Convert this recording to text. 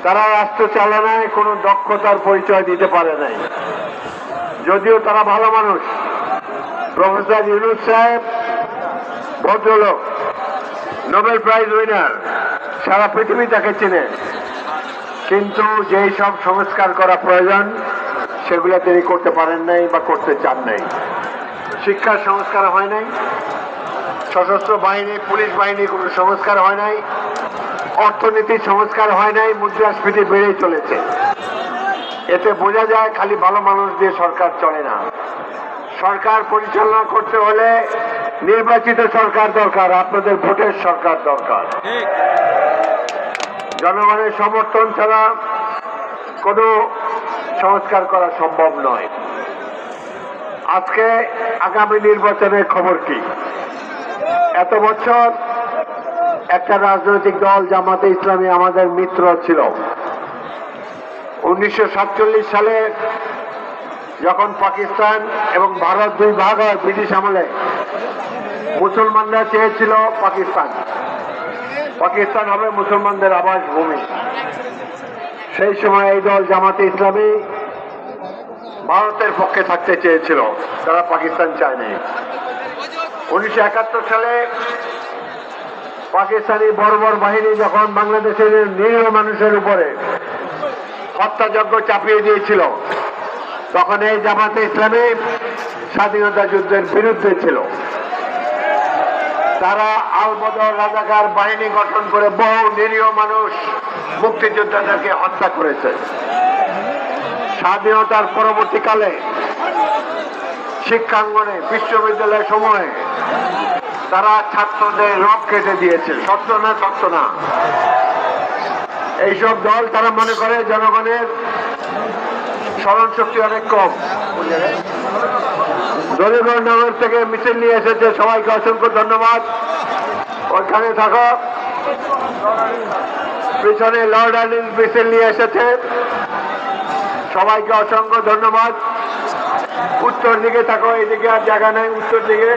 তারা রাষ্ট্র চালনায় কোনো দক্ষতার পরিচয় দিতে পারে নাই, যদিও তারা ভালো মানুষ। প্রফেসর ইউনূস সাহেব ভদ্রলোক, নোবেল প্রাইজ উইনার, সারা পৃথিবী তাকে চেনে, কিন্তু যেই সব সংস্কার করা প্রয়োজন সেগুলো তিনি করতে পারেন নাই বা করতে চান নাই। শিক্ষার সংস্কার হয় নাই, সশস্ত্র বাহিনী পুলিশ বাহিনী কোনো সংস্কার হয় নাই, অর্থনীতির সংস্কার হয় নাই, মুদ্রাস্ফীতি বেড়েই চলেছে। এতে বোঝা যায় খালি ভালো মানুষ দিয়ে সরকার চলে না। সরকার পরিচালনা করতে হলে নির্বাচিত সরকার দরকার, আপনাদের ভোটের সরকার দরকার। জনগণের সমর্থন ছাড়া কোনো সংস্কার করা সম্ভব নয়। আজকে আগামী নির্বাচনের খবর কি? এত বছর একটা রাজনৈতিক দল জামাতে ইসলামী আমাদের মিত্র ছিল। 1947 সালে যখন পাকিস্তান এবং ভারত দুই ভাগ হয় ব্রিটিশ আমলে, মুসলমানরা চেয়েছিল পাকিস্তান হবে মুসলমানদের আবাসভূমি। সেই সময় এই দল জামাতে ইসলামী ভারতের পক্ষে থাকতে চেয়েছিল, তারা পাকিস্তান চায়নি। 1971 সালে পাকিস্তানি বর্বর বাহিনী যখন বাংলাদেশের নিরীহ মানুষের উপরে হত্যাযজ্ঞ চাপিয়ে দিয়েছিল, তখন এই জামাতে ইসলামী স্বাধীনতা যুদ্ধের বিরুদ্ধে ছিল। তারা আল বদর রাজাকার বাহিনী গঠন করে বহু নিরীহ মানুষ মুক্তিযোদ্ধাদেরকে হত্যা করেছে। স্বাধীনতার পরবর্তীকালে শিক্ষাঙ্গনে বিশ্ববিদ্যালয় সমূহে তারা ছাত্রদের রব কেটে দিয়েছে। সত্য না? এইসব দল তারা মনে করে জনগণের স্মরণ শক্তি অনেক কম। দলিগড়নগর থেকে মিছিল নিয়ে এসেছে, সবাইকে অসংখ্য ধন্যবাদ। ওইখানে থাকো, পিছনে লর্ড আর্লিন মিছিল নিয়ে এসেছে, সবাইকে অসংখ্য ধন্যবাদ। উত্তর দিকে থাকো, এদিকে আর জায়গা নাই, উত্তর দিকে